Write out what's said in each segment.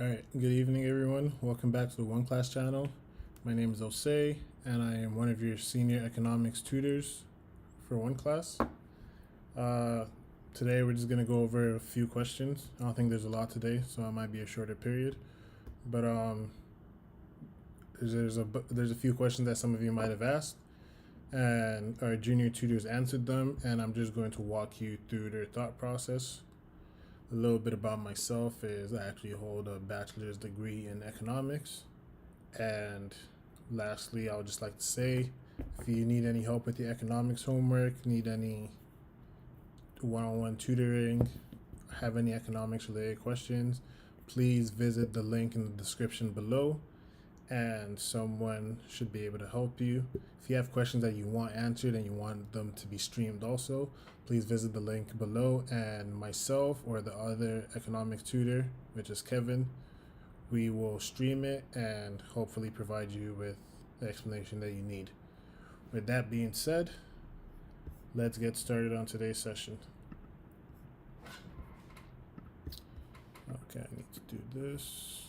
Alright, good evening everyone. Welcome back to the OneClass channel. My name is Osehi and I am one of your senior economics tutors for OneClass. Today we're just going to go over a few questions. I don't think there's a lot today, so it might be a shorter period. But there's a few questions that some of you might have asked, and our junior tutors answered them, and I'm just going to walk you through their thought process. A little bit about myself is I actually hold a bachelor's degree in economics. And lastly, I would just like to say, if you need any help with your economics homework, need any one-on-one tutoring, have any economics related questions, please visit the link in the description below and someone should be able to help you. If you have questions that you want answered and you want them to be streamed also, please visit the link below, and myself or the other economics tutor, which is Kevin, we will stream it and hopefully provide you with the explanation that you need. With that being said, let's get started on today's session. Okay, I need to do this.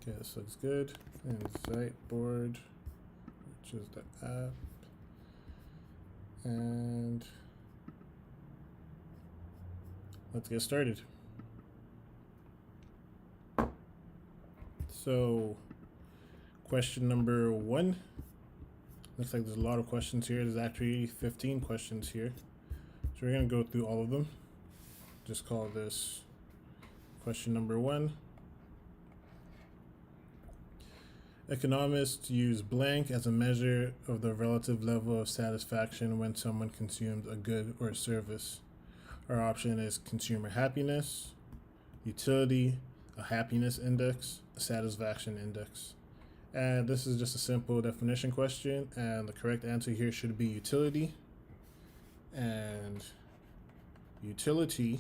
Okay, this looks good. And Ziteboard, which is the app. And let's get started. So, question number 1. Looks like there's a lot of questions here. There's actually 15 questions here. So we're going to go through all of them. Just call this question number 1. Economists use blank as a measure of the relative level of satisfaction when someone consumes a good or service. Our option is consumer happiness, utility, a happiness index, a satisfaction index. And this is just a simple definition question, and the correct answer here should be utility. And utility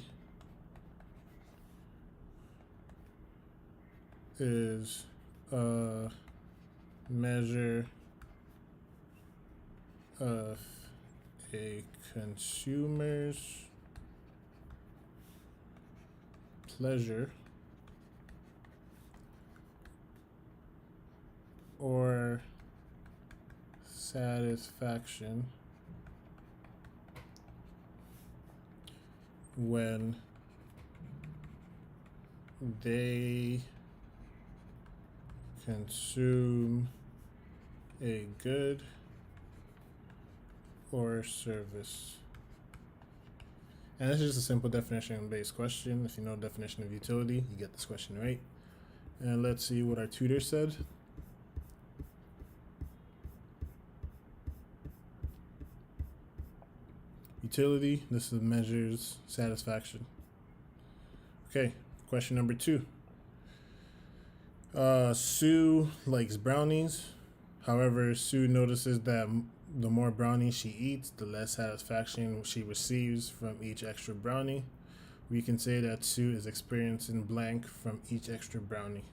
is a measure of a consumer's pleasure or satisfaction when they consume a good or service. And this is just a simple definition based question. If you know the definition of utility, you get this question right. And let's see what our tutor said. Utility, this is measures satisfaction. Okay, question number 2. Sue likes brownies. However, Sue notices that the more brownies she eats, the less satisfaction she receives from each extra brownie. We can say that Sue is experiencing blank from each extra brownie.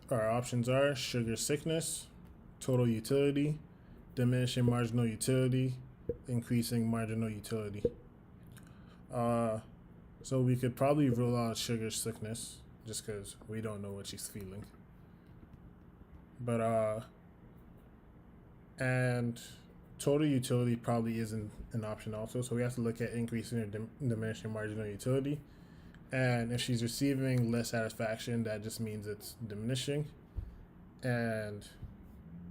Our options are sugar sickness, total utility, diminishing marginal utility, increasing marginal utility. So we could probably rule out sugar sickness just because we don't know what she's feeling. But and total utility probably isn't an option also, so we have to look at increasing or diminishing marginal utility. And if she's receiving less satisfaction, that just means it's diminishing. And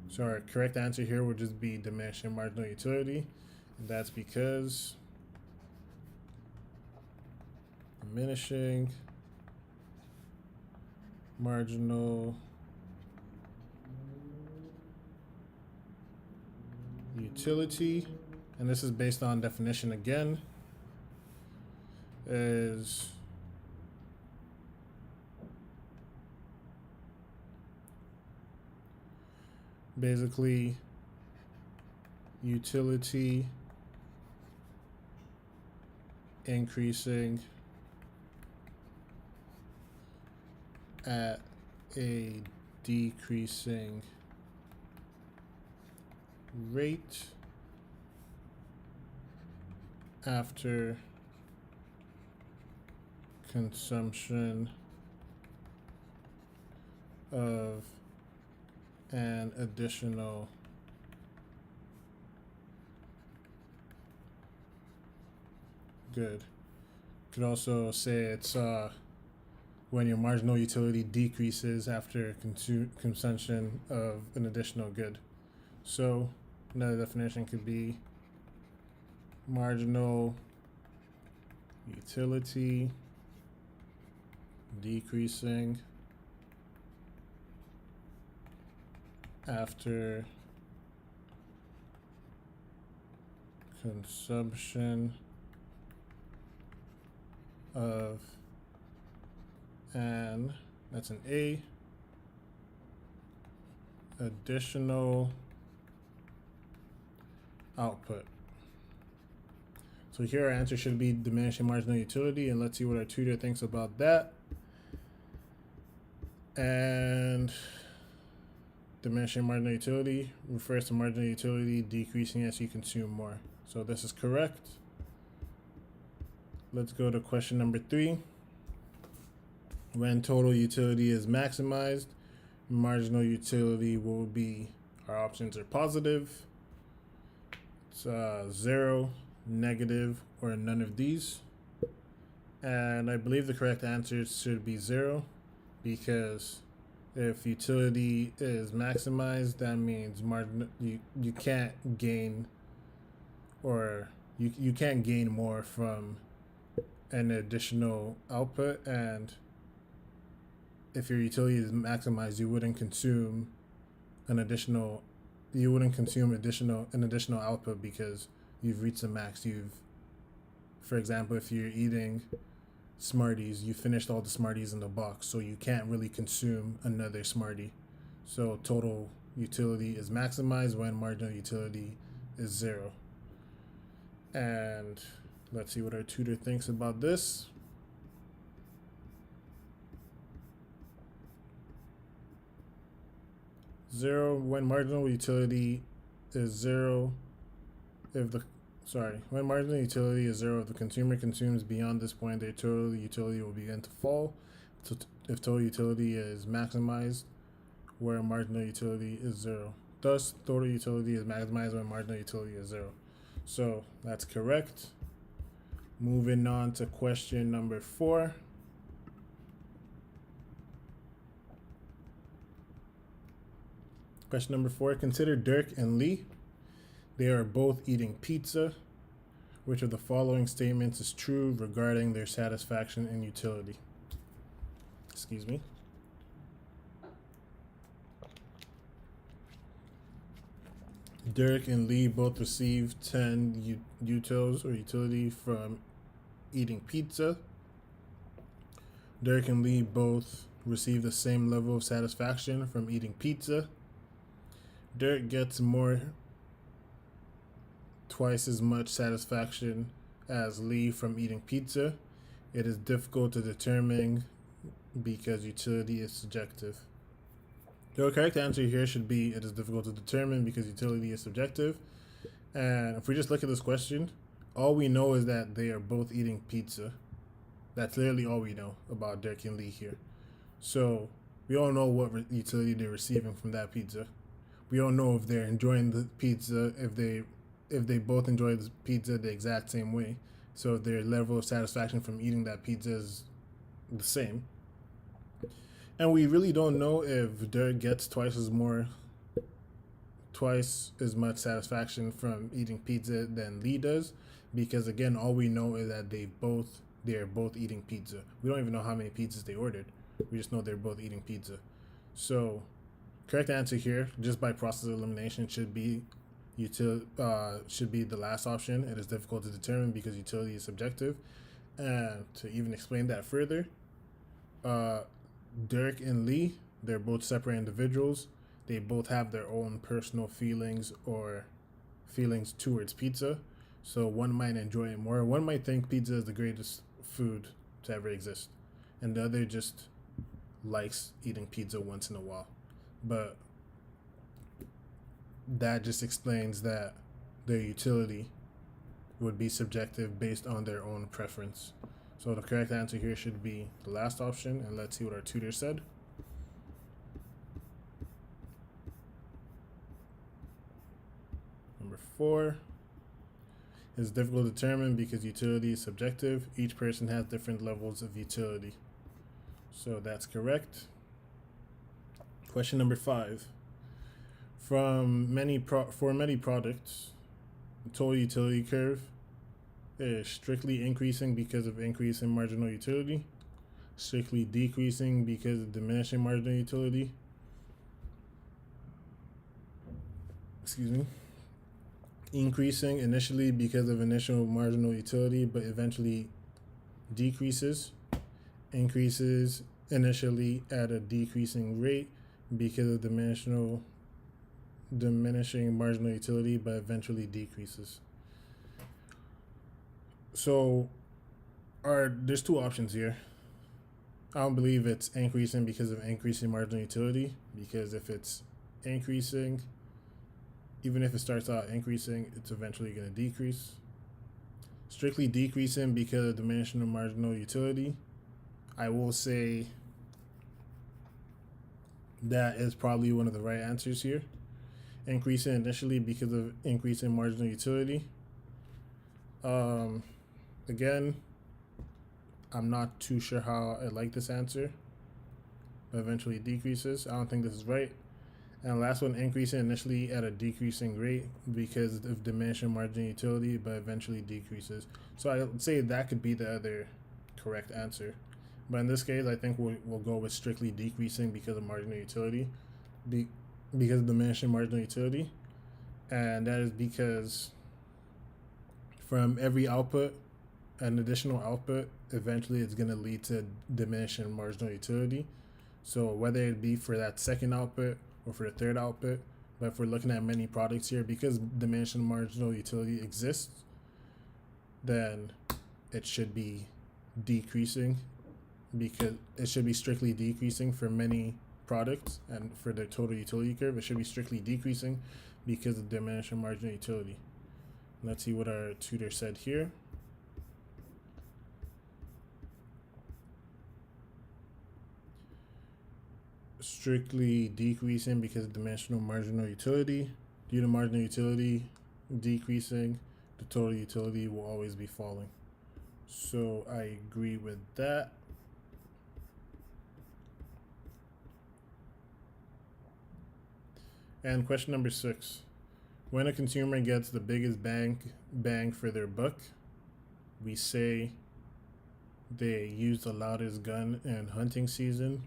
so our correct answer here would just be diminishing marginal utility. And that's because diminishing marginal utility, and this is based on definition again, is basically utility increasing at a decreasing rate after consumption of an additional good. Could also say it's when your marginal utility decreases after consumption of an additional good. So another definition could be marginal utility decreasing after consumption of an, that's an A, additional output. So here our answer should be diminishing marginal utility, and let's see what our tutor thinks about that. And diminishing marginal utility refers to marginal utility decreasing as you consume more. So this is correct. Let's go to question number 3. When total utility is maximized, marginal utility will be, our options are positive, it's 0, negative, or none of these. And I believe the correct answer should be 0, because if utility is maximized, that means you can't gain, or you can't gain more from an additional output. And if your utility is maximized, you wouldn't consume an additional output because you've reached the max. For example, if you're eating Smarties, you finished all the Smarties in the box, so you can't really consume another Smartie. So total utility is maximized when marginal utility is 0. And let's see what our tutor thinks about this. Zero, when marginal utility is 0, when marginal utility is 0, if the consumer consumes beyond this point, their total utility will begin to fall. So if total utility is maximized, where marginal utility is 0. Thus, total utility is maximized when marginal utility is 0. So that's correct. Moving on to question number 4. Question number 4, consider Dirk and Lee. They are both eating pizza. Which of the following statements is true regarding their satisfaction and utility? Excuse me. Dirk and Lee both received 10 utils or utility from eating pizza. Dirk and Lee both receive the same level of satisfaction from eating pizza. Dirk gets twice as much satisfaction as Lee from eating pizza. It is difficult to determine because utility is subjective. The correct answer here should be it is difficult to determine because utility is subjective. And if we just look at this question, all we know is that they are both eating pizza. That's literally all we know about Dirk and Lee here. So we don't know what utility they're receiving from that pizza. We don't know if they're enjoying the pizza, if they both enjoy the pizza the exact same way. So if their level of satisfaction from eating that pizza is the same. And we really don't know if Dirk gets twice as much satisfaction from eating pizza than Lee does, because again, all we know is that they are both eating pizza. We don't even know how many pizzas they ordered. We just know they're both eating pizza. So correct answer here, just by process of elimination, should be the last option. It is difficult to determine because utility is subjective. And to even explain that further, Dirk and Lee, they're both separate individuals. They both have their own personal feelings towards pizza. So one might enjoy it more. One might think pizza is the greatest food to ever exist, and the other just likes eating pizza once in a while. But that just explains that their utility would be subjective based on their own preference. So the correct answer here should be the last option, and let's see what our tutor said. Number 4 is difficult to determine because utility is subjective. Each person has different levels of utility. So that's correct. Question number 5. For many products, the total utility curve is strictly increasing because of increase in marginal utility, strictly decreasing because of diminishing marginal utility. Excuse me. Increasing initially because of initial marginal utility, but eventually decreases. Increases initially at a decreasing rate because of diminishing marginal utility, but eventually decreases. So there's 2 options here. I don't believe it's increasing because of increasing marginal utility, because if it's increasing, even if it starts out increasing, it's eventually going to decrease. Strictly decreasing because of diminishing marginal utility, I will say that is probably one of the right answers here. Increasing initially because of increasing marginal utility. Again, I'm not too sure how I like this answer, but eventually decreases. I don't think this is right. And the last one, increasing initially at a decreasing rate because of diminishing marginal utility, but eventually decreases. So I would say that could be the other correct answer. But in this case, I think we'll go with strictly decreasing because of marginal utility, because of diminishing marginal utility. And that is because from every output, an additional output, eventually it's going to lead to diminishing marginal utility. So whether it be for that second output or for the third output, but if we're looking at many products here, because diminishing marginal utility exists, then it should be decreasing, because it should be strictly decreasing for many products, and for the total utility curve, it should be strictly decreasing because of diminishing marginal utility. Let's see what our tutor said here. Strictly decreasing because of dimensional marginal utility. Due to marginal utility decreasing, the total utility will always be falling. So I agree with that. And question number 6. When a consumer gets the biggest bang for their buck, we say they use the loudest gun in hunting season.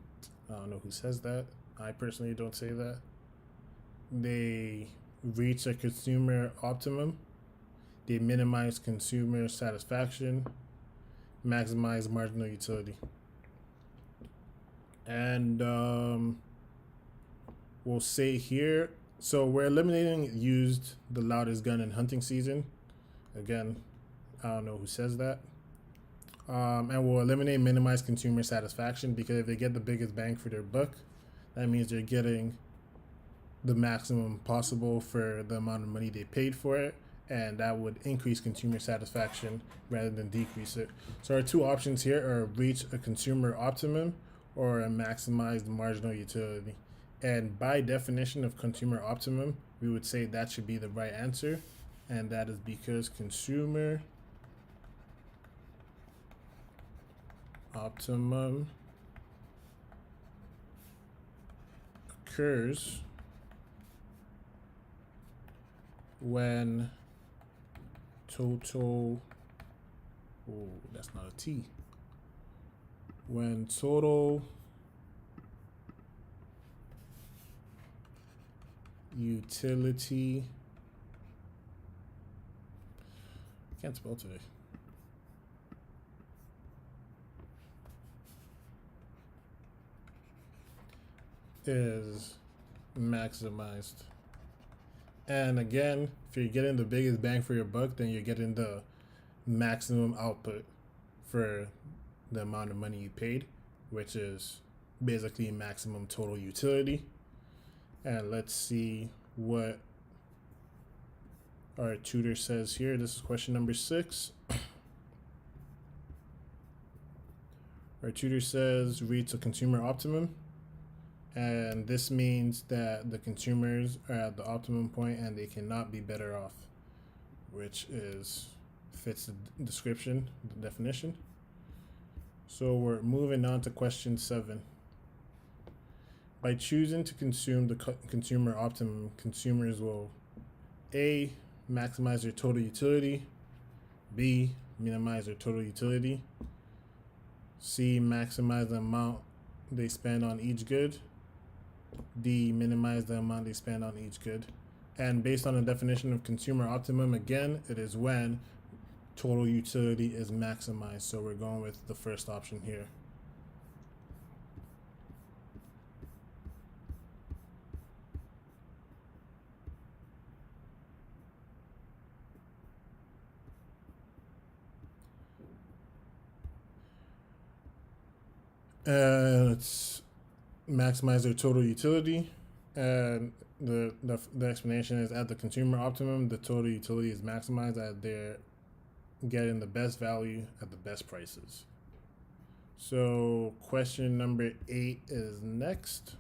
I don't know who says that. I personally don't say that. They reach a consumer optimum. They minimize consumer satisfaction, maximize marginal utility. And we'll say here, so we're eliminating used the loudest gun in hunting season. Again, I don't know who says that. And we'll eliminate minimize consumer satisfaction, because if they get the biggest bang for their buck, that means they're getting the maximum possible for the amount of money they paid for it, and that would increase consumer satisfaction rather than decrease it. So our 2 options here are reach a consumer optimum or a maximized marginal utility. And by definition of consumer optimum, we would say that should be the right answer, and that is because consumer optimum occurs when total, that's not a T, when total utility, can't spell today, is maximized. And again, if you're getting the biggest bang for your buck, then you're getting the maximum output for the amount of money you paid, which is basically maximum total utility. And let's see what Our tutor says here, this is question number 6. Our tutor says reach a consumer optimum. And this means that the consumers are at the optimum point and they cannot be better off, which fits the description, the definition. So we're moving on to question 7. By choosing to consume the consumer optimum, consumers will A, maximize their total utility, B, minimize their total utility, C, maximize the amount they spend on each good, D, minimize the amount they spend on each good. And based on the definition of consumer optimum, again, it is when total utility is maximized. So we're going with the first option here. And it's maximize their total utility, and the explanation is at the consumer optimum, the total utility is maximized at they're getting the best value at the best prices. So question number 8 is next.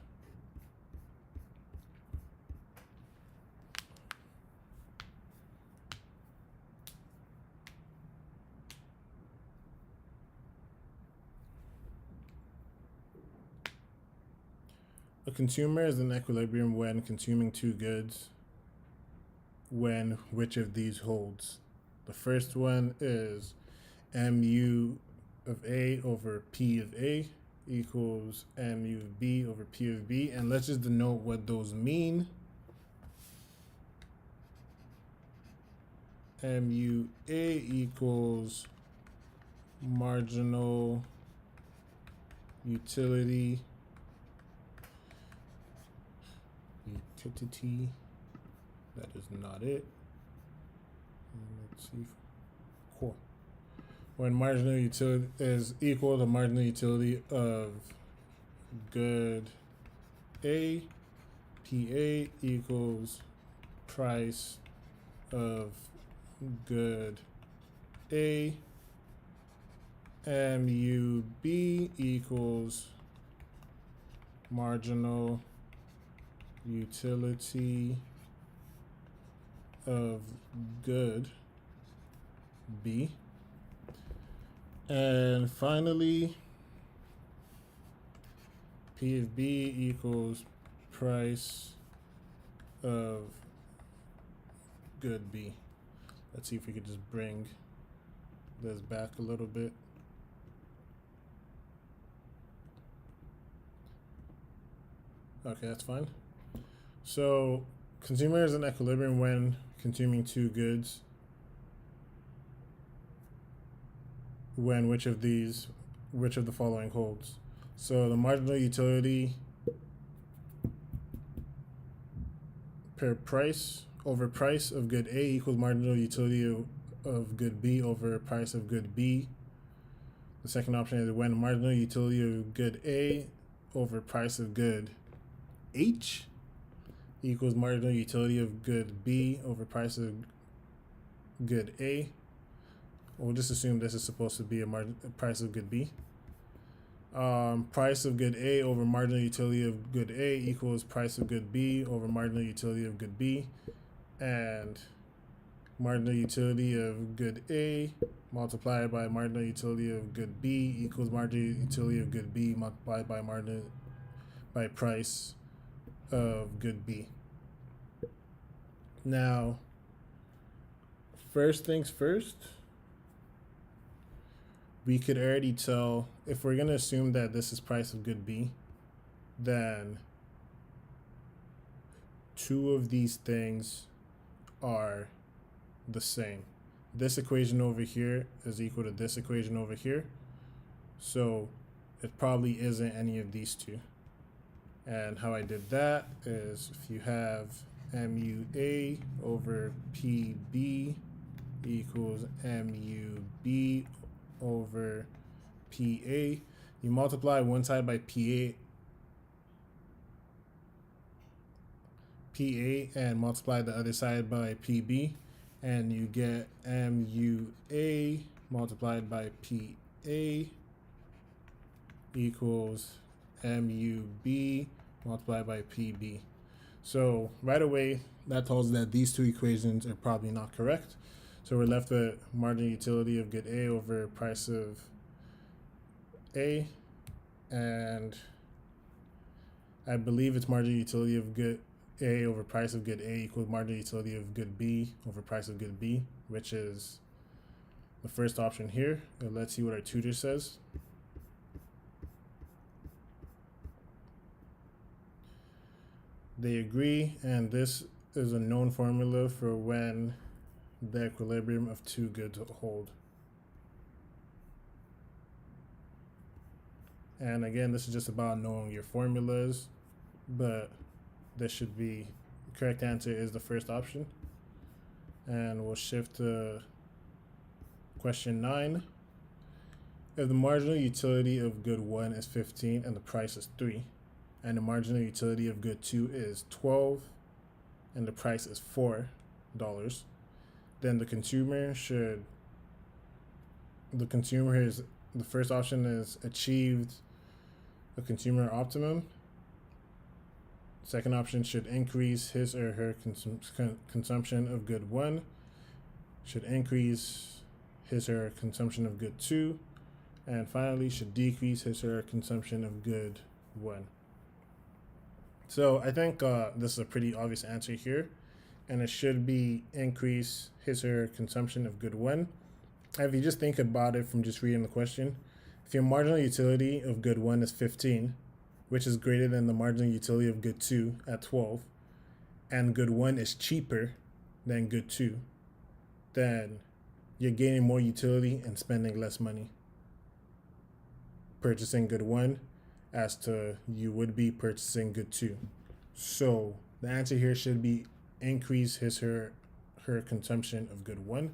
A consumer is in equilibrium when consuming two goods, when which of these holds? The first one is mu of A over P of A equals mu of B over P of B. And let's just denote what those mean. Mu A equals marginal utility. That is not it. Let's see. Cool. When marginal utility is equal to marginal utility of good A, PA equals price of good A, MUB equals marginal utility of good B. And finally, P of B equals price of good B. Let's see if we could just bring this back a little bit. Okay, that's fine. So consumer is in equilibrium when consuming two goods, when which of the following holds? So the marginal utility per price over price of good A equals marginal utility of good B over price of good B. The second option is when marginal utility of good A over price of good H equals marginal utility of good B over price of good A. We'll just assume this is supposed to be a price of good B. Price of good A over marginal utility of good A equals price of good B over marginal utility of good B. And marginal utility of good A multiplied by marginal utility of good B equals marginal utility of good B multiplied by price of good B. Now, first things first, we could already tell, if we're going to assume that this is price of good B, then two of these things are the same. This equation over here is equal to this equation over here. So it probably isn't any of these two. And how I did that is if you have MUA over PB equals MUB over PA, you multiply one side by PA and multiply the other side by PB, and you get MUA multiplied by PA equals MUB multiplied by PB. So right away, that tells us that these two equations are probably not correct. So we're left with marginal utility of good A over price of A, and I believe it's marginal utility of good A over price of good A equals marginal utility of good B over price of good B, which is the first option here. And let's see what our tutor says. They agree, and this is a known formula for when the equilibrium of two goods hold. And again, this is just about knowing your formulas, but this should be, the correct answer is the first option. And we'll shift to question 9. If the marginal utility of good 1 is 15 and the price is 3, and the marginal utility of good 2 is 12 and the price is $4, then the first option is achieved a consumer optimum. Second option should increase his or her consumption of good 1, should increase his or her consumption of good 2, and finally should decrease his or her consumption of good 1. So I think this is a pretty obvious answer here, and it should be increase his or her consumption of good 1. If you just think about it from just reading the question, if your marginal utility of good 1 is 15, which is greater than the marginal utility of good 2 at 12, and good 1 is cheaper than good 2, then you're gaining more utility and spending less money purchasing good 1 as to you would be purchasing good 2. So the answer here should be increase his or her consumption of good 1.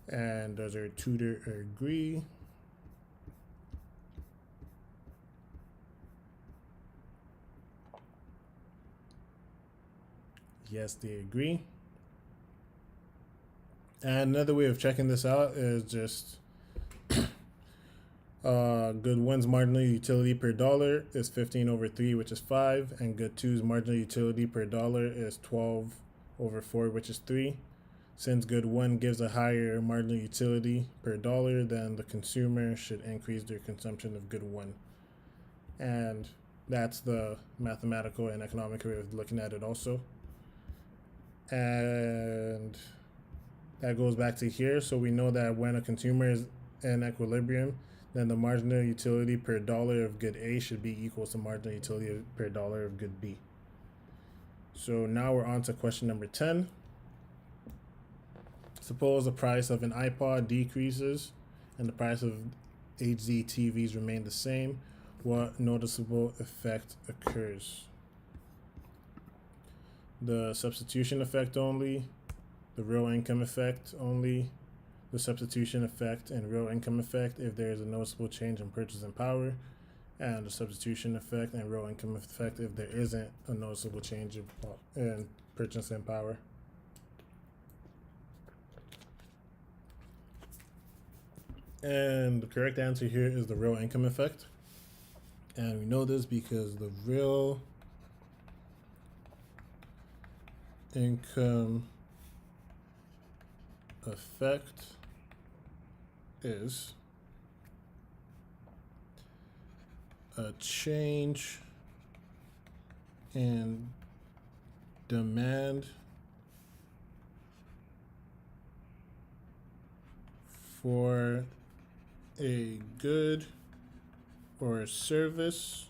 And does our tutor agree? Yes, they agree. And another way of checking this out is just good 1's marginal utility per dollar is 15 over 3, which is 5, and good 2's marginal utility per dollar is 12 over 4, which is 3. Since good 1 gives a higher marginal utility per dollar, then the consumer should increase their consumption of good 1. And that's the mathematical and economic way of looking at it also. And that goes back to here. So we know that when a consumer is in equilibrium, then the marginal utility per dollar of good A should be equal to marginal utility per dollar of good B. So now we're on to question number 10. Suppose the price of an iPod decreases and the price of HD TVs remain the same. What noticeable effect occurs? The substitution effect only, the real income effect only, the substitution effect and real income effect if there is a noticeable change in purchasing power, and the substitution effect and real income effect if there isn't a noticeable change in purchasing power. And the correct answer here is the real income effect. And we know this because the real income effect is a change in demand for a good or a service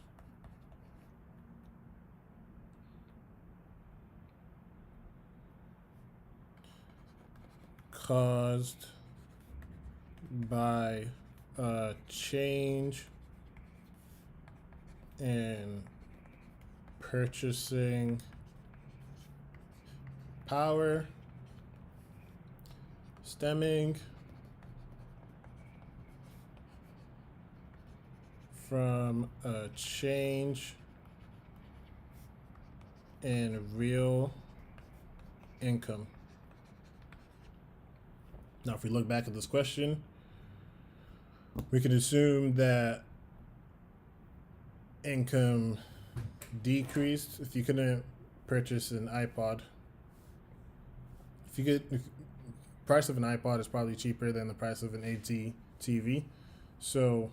caused by a change in purchasing power stemming from a change in real income. Now, if we look back at this question, we can assume that income decreased if you couldn't purchase an iPod. Price of an iPod is probably cheaper than the price of an HD TV. So,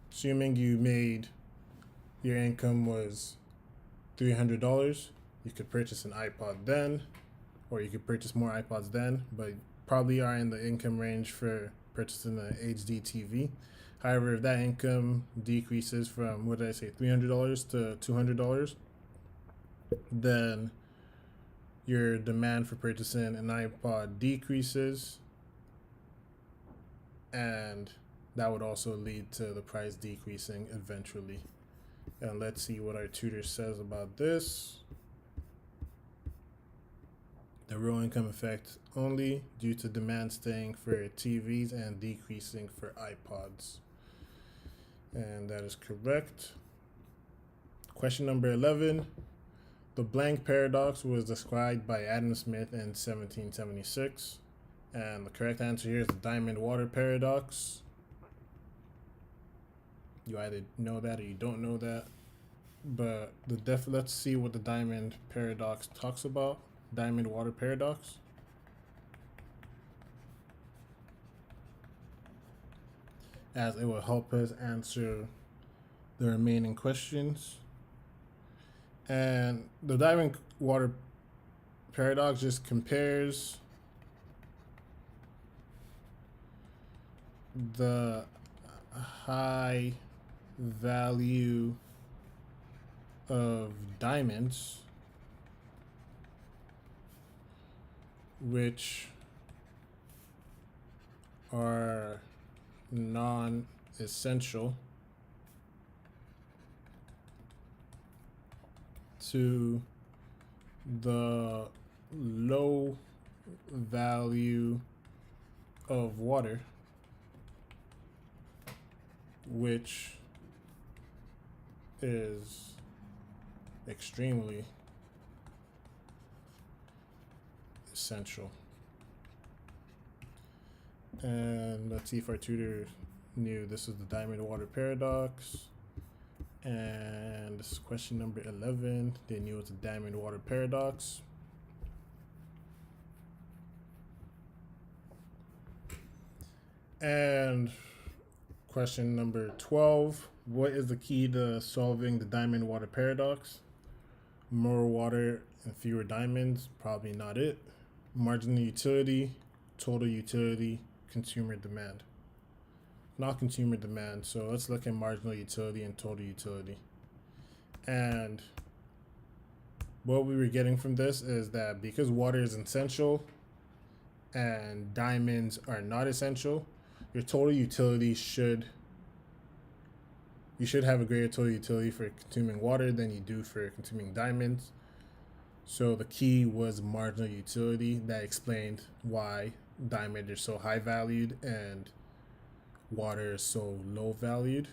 assuming your income was $300, you could purchase an iPod then, or you could purchase more iPods then, but probably are in the income range for purchasing an HD TV. However, if that income decreases from, what did I say, $300 to $200, then your demand for purchasing an iPod decreases, and that would also lead to the price decreasing eventually. And let's see what our tutor says about this. The real income effect only due to demand staying for TVs and decreasing for iPods. And that is correct. Question number 11. The blank paradox was described by Adam Smith in 1776. And the correct answer here is the diamond water paradox. You either know that or you don't know that. But let's see what the diamond paradox talks about. Diamond water paradox. As it will help us answer the remaining questions. And the diamond water paradox just compares the high value of diamonds, which are non-essential to the low value of water, which is extremely essential. And let's see if our tutor knew this is the diamond water paradox. And this is question number 11. They knew it's a diamond water paradox. And question number 12. What is the key to solving the diamond water paradox? More water and fewer diamonds, probably not it. Marginal utility, total utility, consumer demand. Not consumer demand, so let's look at marginal utility and total utility. And what we were getting from this is that because water is essential and diamonds are not essential, your total utility you should have a greater total utility for consuming water than you do for consuming diamonds. So the key was marginal utility. That explained why diamonds are so high valued and water is so low valued.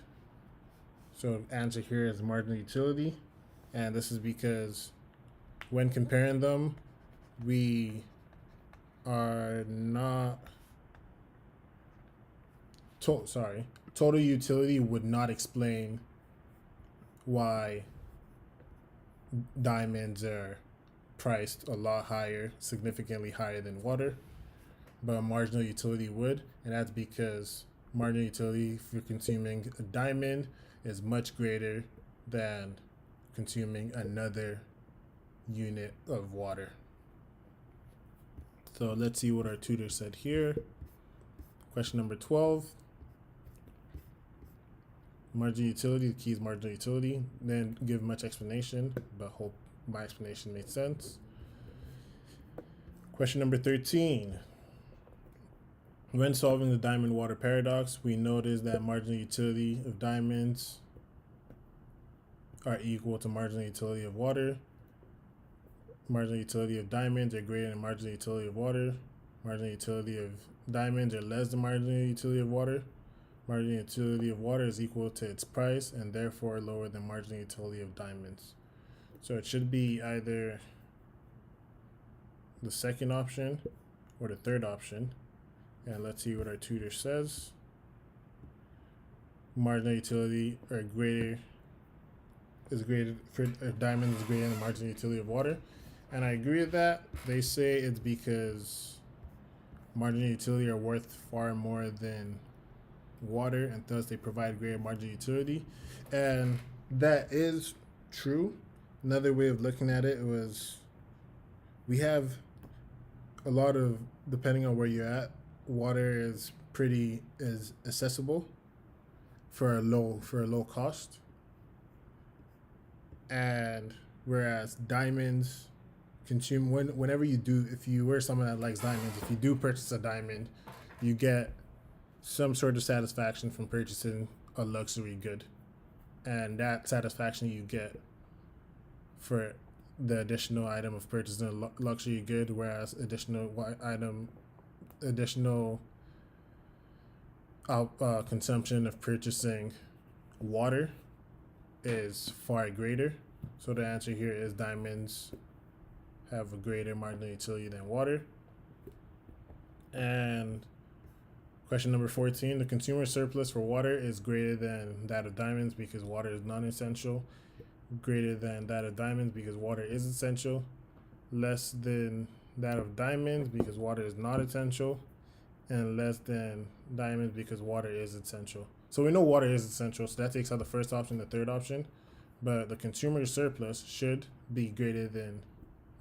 So the answer here is marginal utility. And this is because when comparing them, we are not total utility would not explain why diamonds are priced a lot higher, significantly higher than water, but marginal utility would, and that's because marginal utility for consuming a diamond is much greater than consuming another unit of water. So let's see what our tutor said here. Question number 12. Marginal utility, the key is marginal utility. Then give much explanation, but hope my explanation made sense. Question number 13. When solving the diamond water paradox, we notice that marginal utility of diamonds are equal to marginal utility of water. Marginal utility of diamonds are greater than marginal utility of water. Marginal utility of diamonds are less than marginal utility of water. Marginal utility of water is equal to its price and therefore lower than marginal utility of diamonds. So it should be either the second option or the third option. And let's see what our tutor says. Marginal utility or greater is greater for diamonds is greater than the marginal utility of water. And I agree with that. They say it's because marginal utility are worth far more than water, and thus they provide greater marginal utility. And that is true. Another way of looking at it was we have a lot of, depending on where you're at, water is accessible for a low cost. And whereas diamonds consume whenever you do, if you were someone that likes diamonds, if you do purchase a diamond, you get some sort of satisfaction from purchasing a luxury good, and that satisfaction you get for the additional item of purchasing a luxury good, whereas additional consumption of purchasing water is far greater. So the answer here is diamonds have a greater marginal utility than water. And question number 14, the consumer surplus for water is greater than that of diamonds because water is non-essential, greater than that of diamonds because water is essential, less than that of diamonds because water is not essential, and less than diamonds because water is essential. So we know water is essential, so that takes out the first option, the third option. But the consumer surplus should be greater than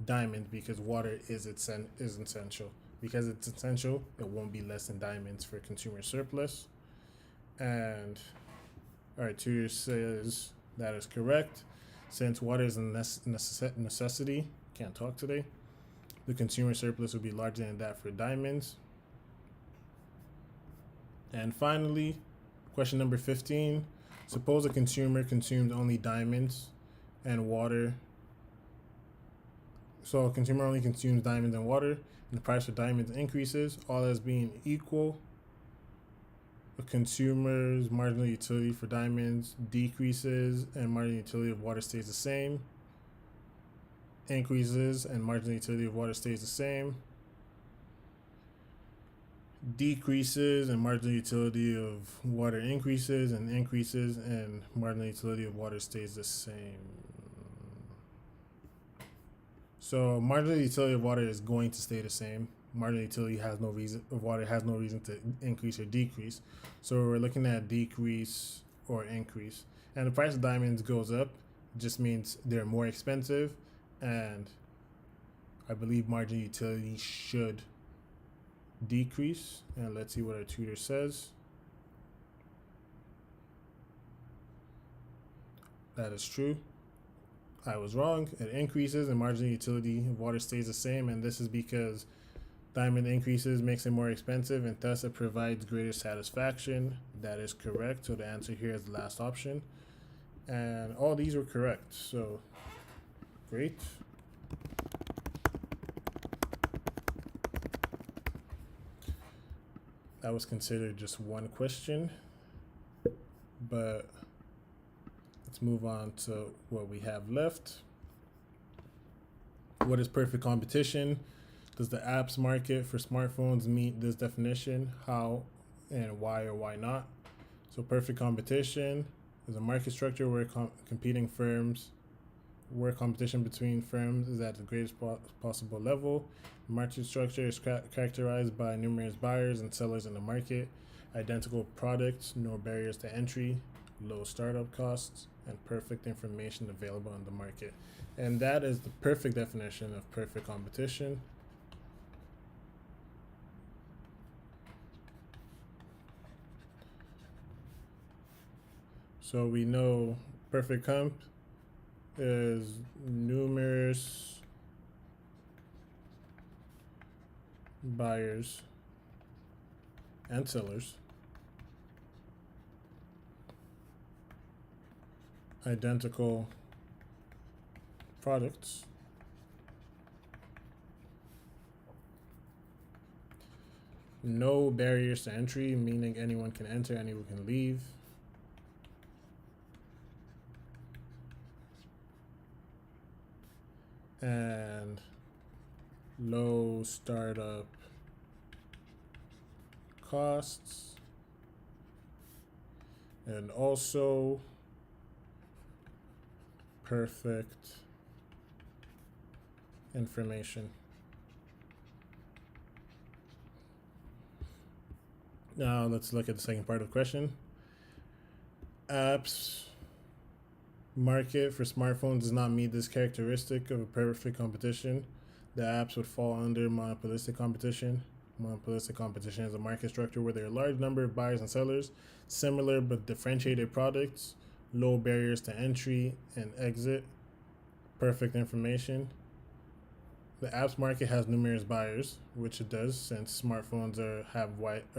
diamonds because water is essential. Because it's essential, it won't be less than diamonds for consumer surplus. And our tutor says that is correct. Since water is a necessity, can't talk today, the consumer surplus would be larger than that for diamonds. And finally, question number 15. Suppose a consumer consumes only diamonds and water. So a consumer only consumes diamonds and water, and the price of diamonds increases, all else being equal. A consumer's marginal utility for diamonds decreases and marginal utility of water stays the same. Increases and marginal utility of water stays the same. Decreases and marginal utility of water increases, and increases and marginal utility of water stays the same. So marginal utility of water is going to stay the same. Marginal utility of water has no reason to increase or decrease. So we're looking at decrease or increase. And the price of diamonds goes up, just means they're more expensive, and I believe marginal utility should decrease. And let's see what our tutor says. That is true. I was wrong. It increases and marginal utility of water stays the same, and this is because diamond increases makes it more expensive, and thus it provides greater satisfaction. That is correct. So the answer here is the last option, and all these were correct. So great. That was considered just one question, but let's move on to what we have left. What is perfect competition? Does the apps market for smartphones meet this definition? How and why or why not? So perfect competition is a market structure where where competition between firms is at the greatest possible level. Market structure is characterized by numerous buyers and sellers in the market, identical products, no barriers to entry, low startup costs, and perfect information available on the market. And that is the perfect definition of perfect competition. So we know perfect comp is numerous buyers and sellers, identical products, no barriers to entry, meaning anyone can enter, anyone can leave, and low startup costs, and also perfect information. Now let's look at the second part of the question. Apps market for smartphones does not meet this characteristic of a perfect competition. The apps would fall under monopolistic competition. Monopolistic competition is a market structure where there are a large number of buyers and sellers, similar but differentiated products, low barriers to entry and exit, perfect information. The apps market has numerous buyers, which it does since smartphones are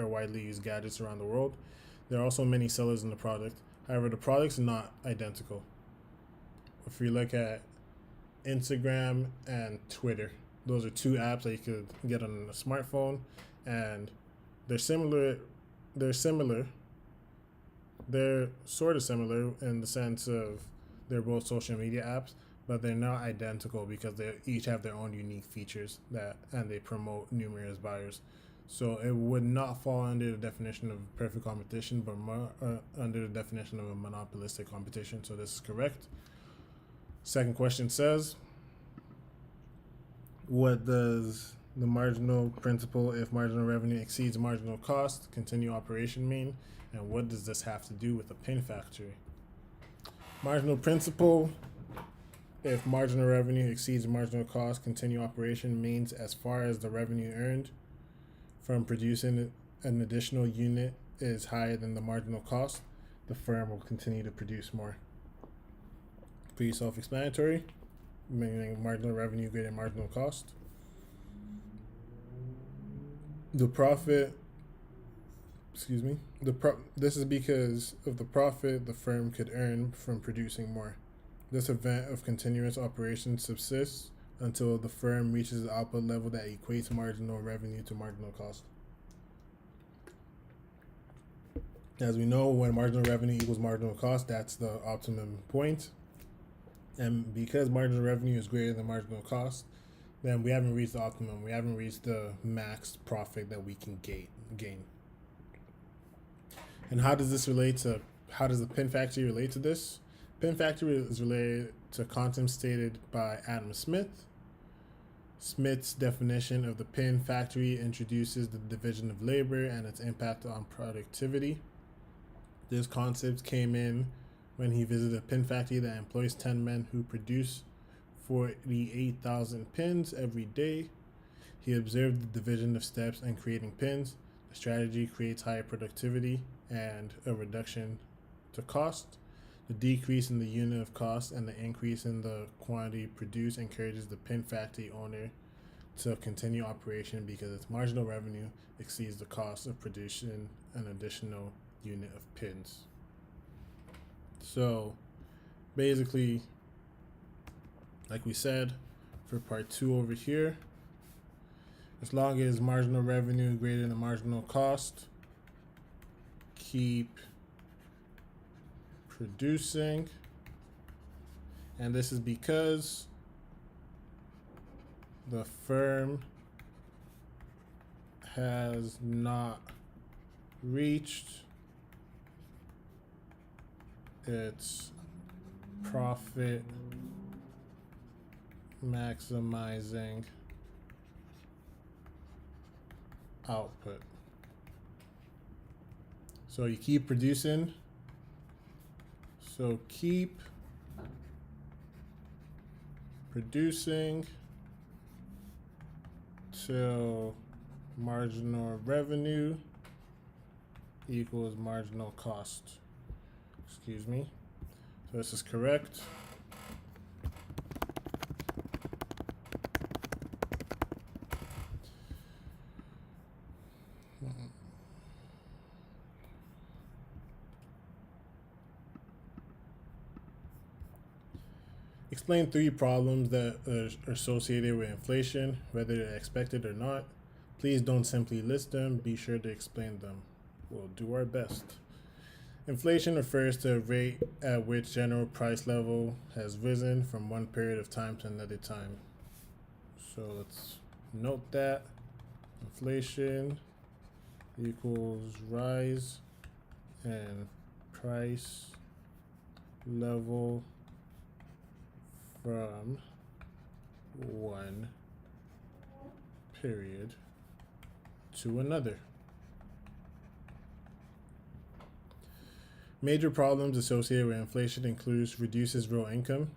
widely used gadgets around the world. There are also many sellers in the product. However, the products are not identical. If we look at Instagram and Twitter, those are two apps that you could get on a smartphone, and they're similar. They're sort of similar in the sense of they're both social media apps, but they're not identical because they each have their own unique features and they promote numerous buyers. So it would not fall under the definition of perfect competition, but more under the definition of a monopolistic competition. So this is correct. Second question says, what does the marginal principal if marginal revenue exceeds marginal cost continue operation mean? And what does this have to do with a pin factory? Marginal principal if marginal revenue exceeds marginal cost continue operation means as far as the revenue earned from producing an additional unit is higher than the marginal cost, the firm will continue to produce more. Pretty self-explanatory, meaning marginal revenue greater than marginal cost. This is because of the profit the firm could earn from producing more. This event of continuous operation subsists until the firm reaches the output level that equates marginal revenue to marginal cost. As we know, when marginal revenue equals marginal cost, that's the optimum point. And because marginal revenue is greater than marginal cost, then we haven't reached the optimum. We haven't reached the max profit that we can gain. And how does the pin factory relate to this? Pin factory is related to concepts stated by Adam Smith. Smith's definition of the pin factory introduces the division of labor and its impact on productivity. This concept came in when he visited a pin factory that employs 10 men who produce 48,000 pins every day. He observed the division of steps in creating pins. The strategy creates higher productivity and a reduction to cost. The decrease in the unit of cost and the increase in the quantity produced encourages the pin factory owner to continue operation because its marginal revenue exceeds the cost of producing an additional unit of pins. So basically, like we said, for part 2 over here, as long as marginal revenue is greater than marginal cost, keep producing. And this is because the firm has not reached its profit maximizing output. So you keep producing. So keep producing till marginal revenue equals marginal cost. Excuse me. So this is correct. Explain 3 problems that are associated with inflation, whether they're expected or not. Please don't simply list them, be sure to explain them. We'll do our best. Inflation refers to a rate at which general price level has risen from one period of time to another time. So let's note that. Inflation equals rise in price level from one period to another. Major problems associated with inflation includes reduces real income,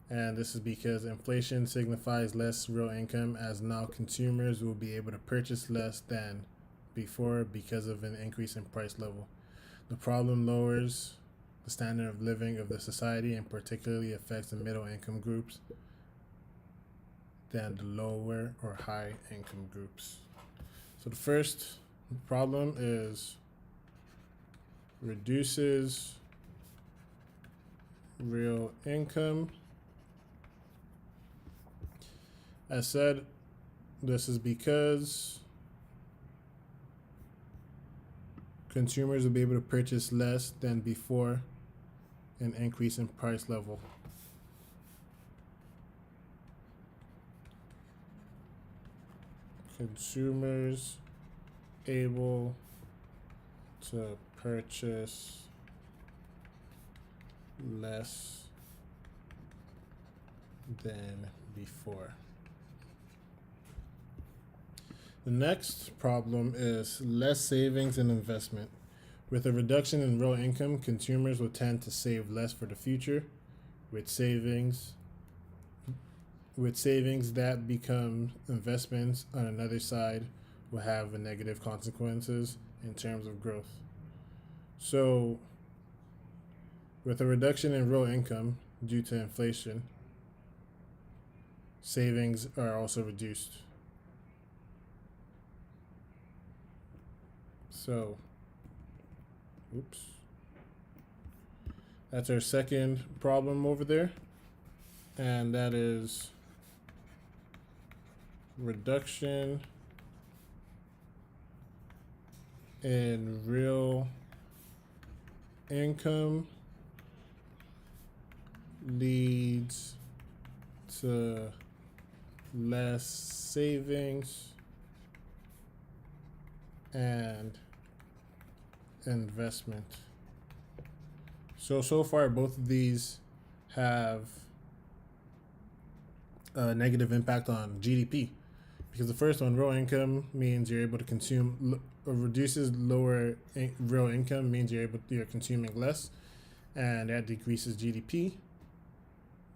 and this is because inflation signifies less real income, as now consumers will be able to purchase less than before because of an increase in price level. The problem lowers the standard of living of the society and particularly affects the middle income groups than the lower or high income groups. So the first problem is reduces real income. As said, this is because consumers will be able to purchase less than before an increase in price level. Consumers able to purchase less than before. The next problem is less savings and investment. With a reduction in real income, consumers will tend to save less for the future. With savings that become investments on another side will have negative consequences in terms of growth. So, with a reduction in real income due to inflation, savings are also reduced. So, that's our second problem over there, and that is reduction in real income leads to less savings and investment. So far both of these have a negative impact on GDP, because the first one, real income, means you're able to consume, reduces lower real income means you're consuming less, and that decreases GDP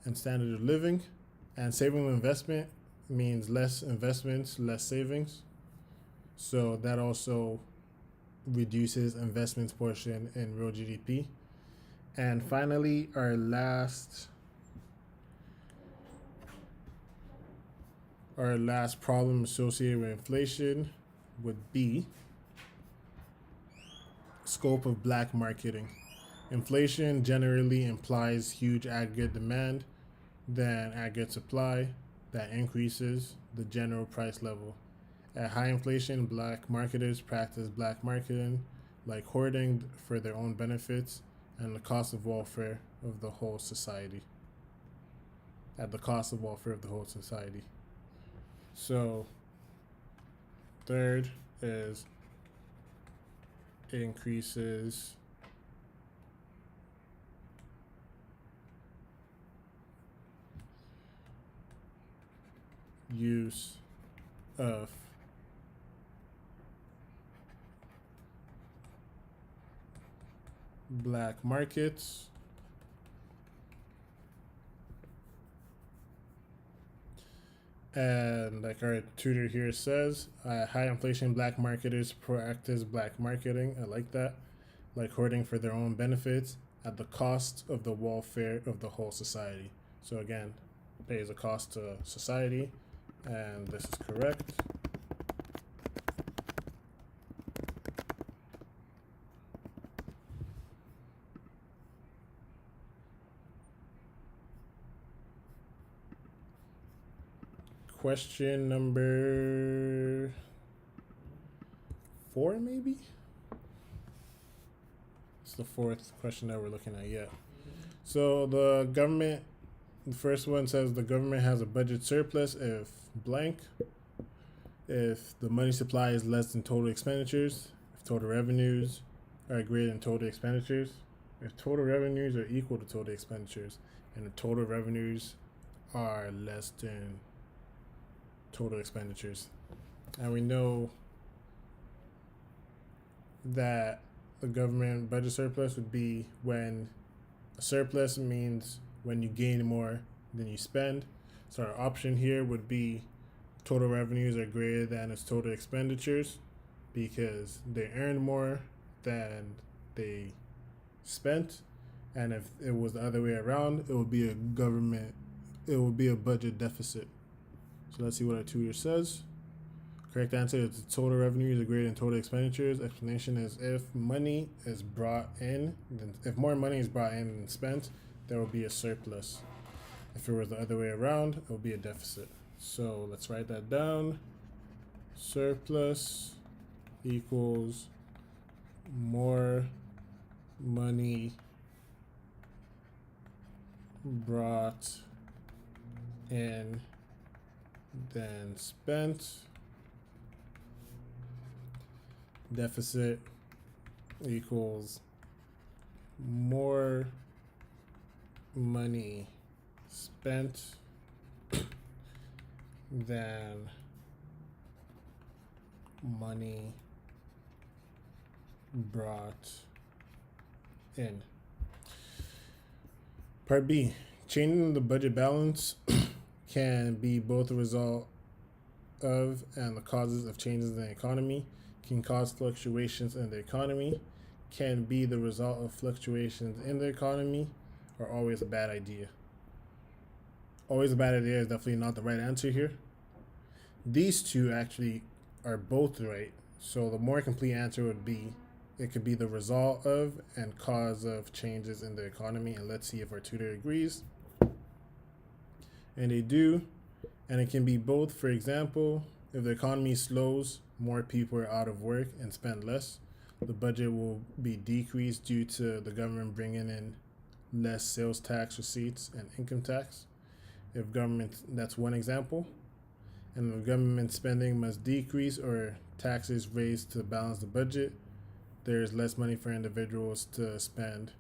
and standard of living. And saving with investment means less investments, less savings, so that also reduces investments portion in real GDP. And finally, our last problem associated with inflation would be scope of black marketing. Inflation generally implies huge aggregate demand than aggregate supply that increases the general price level. At high inflation, black marketers practice black marketing, like hoarding for their own benefits and the cost of welfare of the whole society. So, third is increases use of black markets and like our tutor here says, high inflation black marketers practice black marketing. I like that, like hoarding for their own benefits at the cost of the welfare of the whole society. So again, pays a cost to society, and this is correct. Question number 4, maybe? It's the fourth question that we're looking at, yeah. So the first one says the government has a budget surplus if blank. If the money supply is less than total expenditures, total revenues are greater than total expenditures, if total revenues are equal to total expenditures, and the total revenues are less than total expenditures. And we know that the government budget surplus would be when a surplus means when you gain more than you spend. So our option here would be total revenues are greater than its total expenditures because they earned more than they spent. And if it was the other way around, it would be a budget deficit. So let's see what our tutor says. Correct answer is total revenues are greater than total expenditures. Explanation is if money is brought in, then if more money is brought in than spent, there will be a surplus. If it was the other way around, it will be a deficit. So let's write that down. Surplus equals more money brought in than spent. Deficit equals more money spent than money brought in. Part B, changing the budget balance can be both a result of and the causes of changes in the economy, can cause fluctuations in the economy, can be the result of fluctuations in the economy, or always a bad idea. Always a bad idea is definitely not the right answer here. These two actually are both right. So the more complete answer would be it could be the result of and cause of changes in the economy. And let's see if our tutor agrees. And they do. And it can be both. For example, if the economy slows, more people are out of work and spend less. The budget will be decreased due to the government bringing in less sales tax receipts and income tax. If government, that's one example. And if government spending must decrease or taxes raised to balance the budget, there is less money for individuals to spend,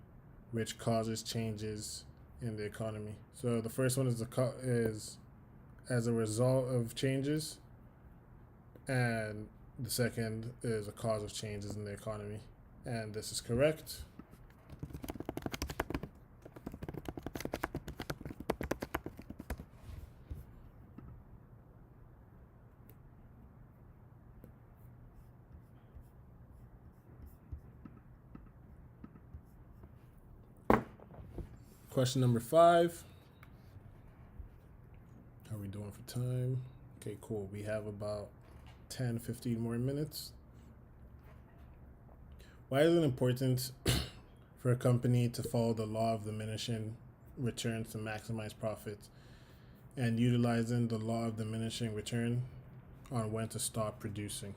which causes changes in the economy. So the first one is as a result of changes, and the second is a cause of changes in the economy. And this is correct. Question number 5. How are we doing for time? Okay, cool. We have about 10-15 more minutes. Why is it important for a company to follow the law of diminishing returns to maximize profits and utilizing the law of diminishing return on when to stop producing?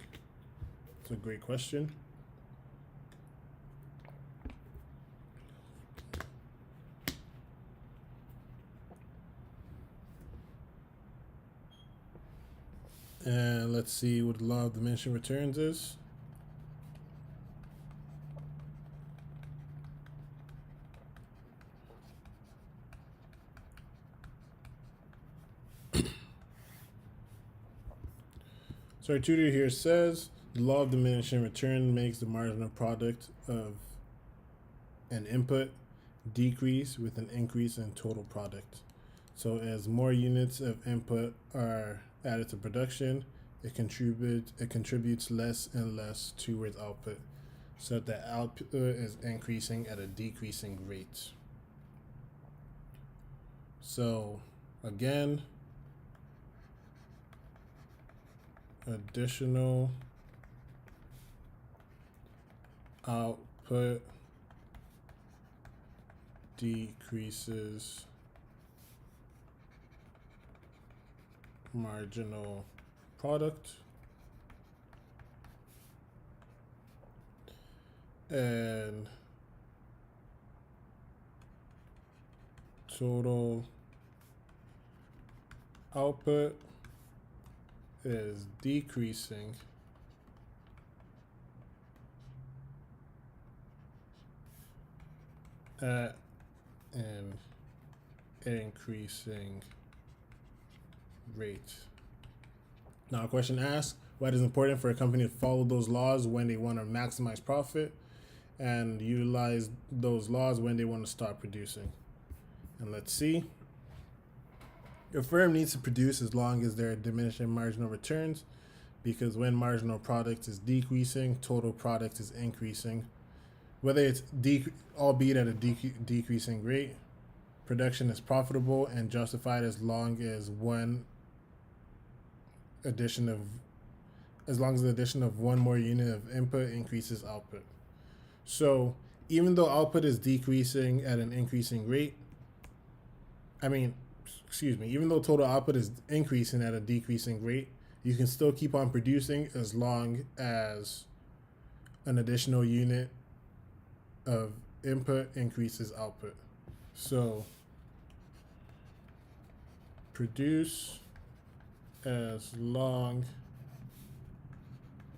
It's a great question. And let's see what the law of diminishing returns is. So our tutor here says the law of diminishing return makes the marginal product of an input decrease with an increase in total product. So as more units of input are added to production, it contributes less and less towards output, so that output is increasing at a decreasing rate. So again, additional output decreases marginal product, and total output is decreasing at an increasing rate. Now, a question asks, what is important for a company to follow those laws when they want to maximize profit and utilize those laws when they want to start producing? And let's see. Your firm needs to produce as long as there are diminishing marginal returns, because when marginal product is decreasing, total product is increasing. Whether it's albeit at a decreasing rate, production is profitable and justified as long as the addition of one more unit of input increases output. So even though output is decreasing at an increasing rate, even though total output is increasing at a decreasing rate, you can still keep on producing as long as an additional unit of input increases output. So produce as long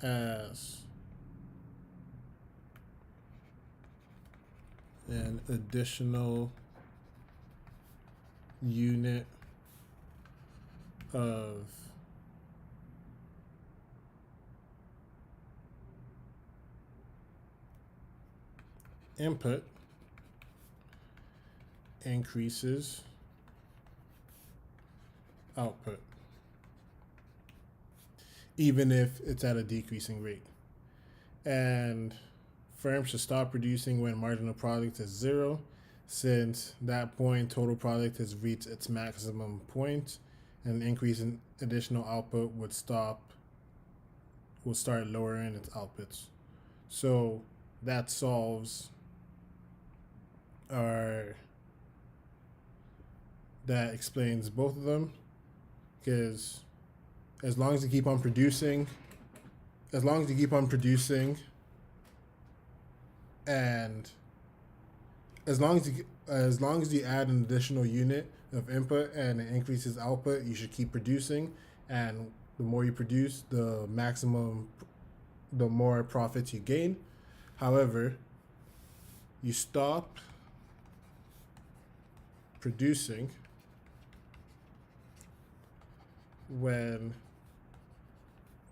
as an additional unit of input increases output, even if it's at a decreasing rate. And firms should stop producing when marginal product is zero, since that point total product has reached its maximum point, and an increase in additional output will start lowering its outputs. So that explains both of them, because as long as you keep on producing and as long as you add an additional unit of input and it increases output, you should keep producing, and the more you produce, the more profits you gain. However, you stop producing when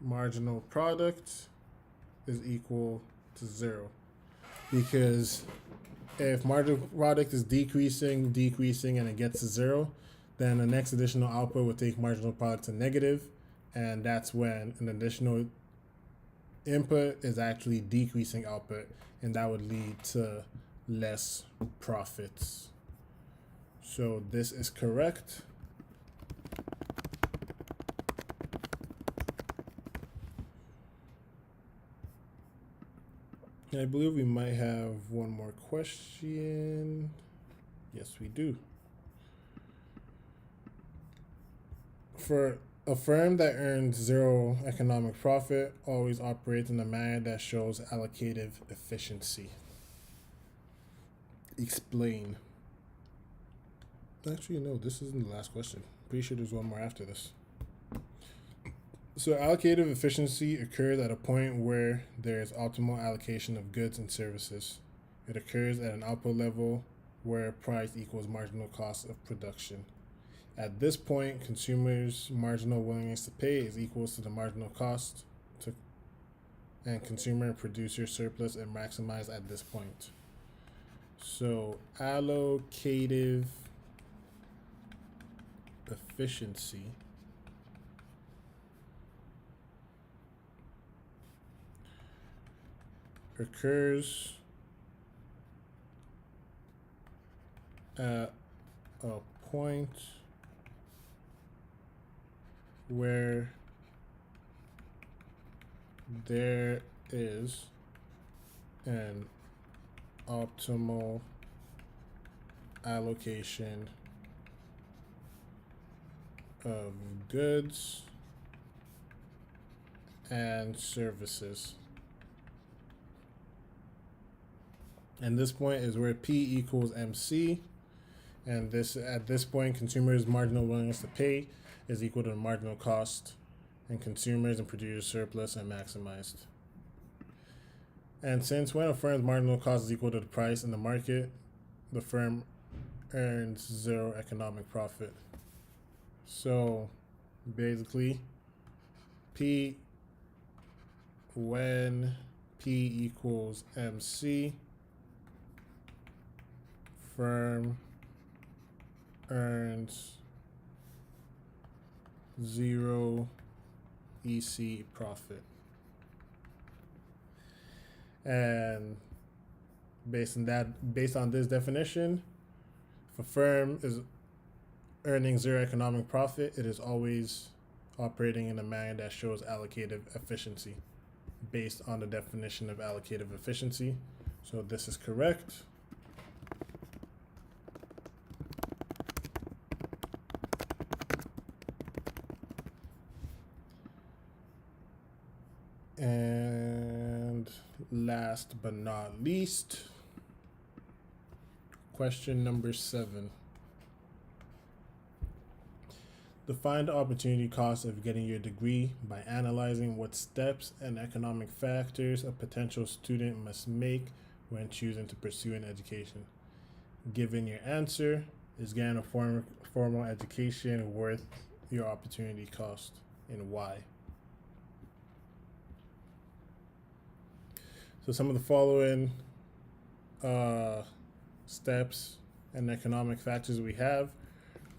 marginal product is equal to zero, because if marginal product is decreasing and it gets to zero, then the next additional output will take marginal product to negative, and that's when an additional input is actually decreasing output, and that would lead to less profits. So this is correct. I believe we might have one more question. Yes, we do. For a firm that earns zero economic profit, always operates in a manner that shows allocative efficiency. Explain. Actually, no, this isn't the last question. Pretty sure there's one more after this. So allocative efficiency occurs at a point where there is optimal allocation of goods and services. It occurs at an output level where price equals marginal cost of production. At this point, consumers' marginal willingness to pay is equal to the marginal cost, and consumer and producer surplus are maximized at this point. So allocative efficiency occurs at a point where there is an optimal allocation of goods and services. And this point is where P equals MC, and at this point, consumers' marginal willingness to pay is equal to the marginal cost, and consumers and producers' surplus are maximized. And since when a firm's marginal cost is equal to the price in the market, the firm earns zero economic profit. So basically, P, when P equals MC, firm earns zero EC profit. And based on this definition, if a firm is earning zero economic profit, it is always operating in a manner that shows allocative efficiency based on the definition of allocative efficiency. So this is correct. And last but not least, question number 7. Define the opportunity cost of getting your degree by analyzing what steps and economic factors a potential student must make when choosing to pursue an education. Given your answer, is getting a formal education worth your opportunity cost, and why? So some of the following steps and economic factors we have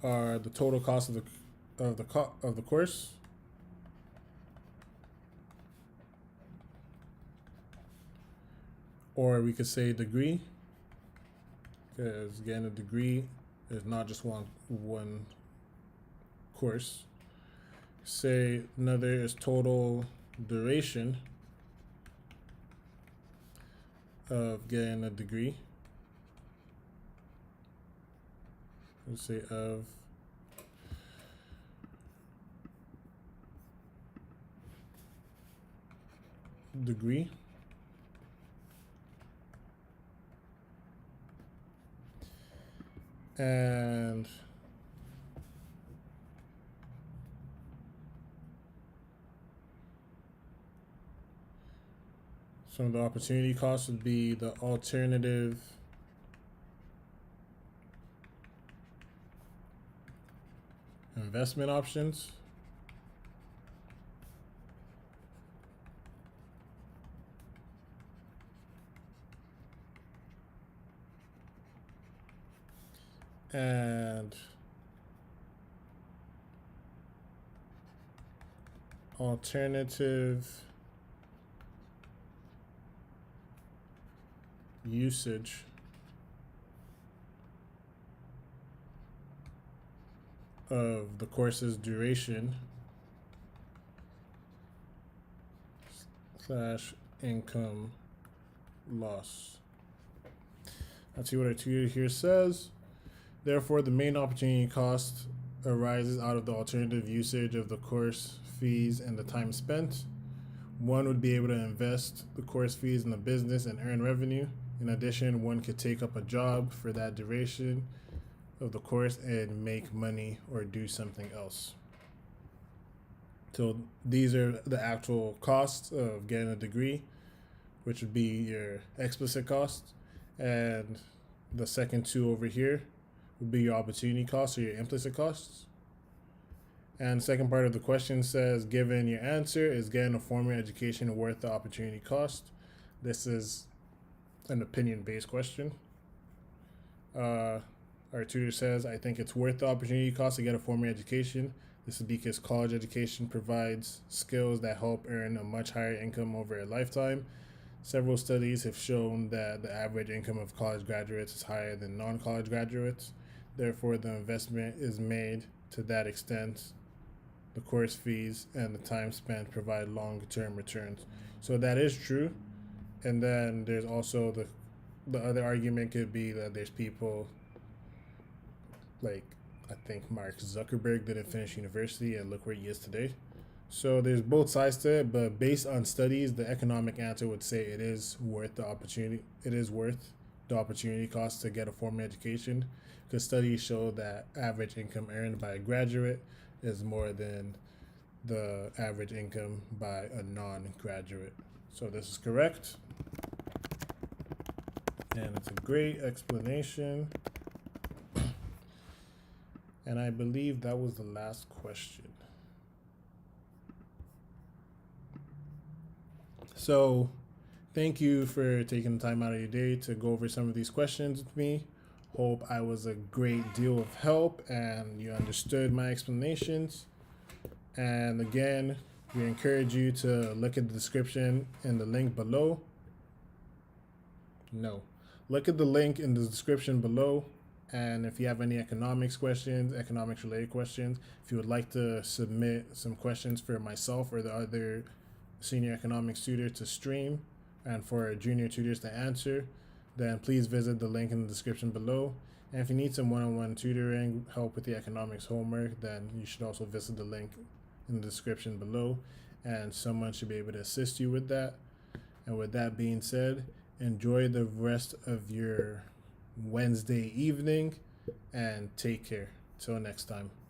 are the total cost of the course, or we could say degree, because again, a degree is not just one course. Say another is total duration of getting a degree. Let's say of degree. And some of the opportunity costs would be the alternative investment options. And alternative usage of the course's duration / income loss. Let's see what our tutor here says. Therefore, the main opportunity cost arises out of the alternative usage of the course fees and the time spent. One would be able to invest the course fees in the business and earn revenue. In addition, one could take up a job for that duration of the course and make money or do something else. So these are the actual costs of getting a degree, which would be your explicit costs. And the second two over here would be your opportunity costs or your implicit costs. And the second part of the question says, given your answer, is getting a formal education worth the opportunity cost? This is an opinion-based question. Our tutor says, I think it's worth the opportunity cost to get a formal education. This is because college education provides skills that help earn a much higher income over a lifetime. Several studies have shown that the average income of college graduates is higher than non-college graduates. Therefore, the investment is made to that extent. The course fees and the time spent provide long-term returns. So that is true. And then there's also the other argument could be that there's people like, I think Mark Zuckerberg didn't finish university and look where he is today. So there's both sides to it, but based on studies, the economic answer would say it is worth the opportunity. It is worth the opportunity cost to get a formal education, because studies show that average income earned by a graduate is more than the average income by a non-graduate. So this is correct. And it's a great explanation. And I believe that was the last question. So thank you for taking the time out of your day to go over some of these questions with me. Hope I was a great deal of help and you understood my explanations. And again, we encourage you to look at the description in the link below. Look at the link in the description below. And if you have any economics related questions, if you would like to submit some questions for myself or the other senior economics tutor to stream and for junior tutors to answer, then please visit the link in the description below. And if you need some one-on-one tutoring, help with the economics homework, then you should also visit the link in the description below, and someone should be able to assist you with that. And with that being said, enjoy the rest of your Wednesday evening and take care. Till next time.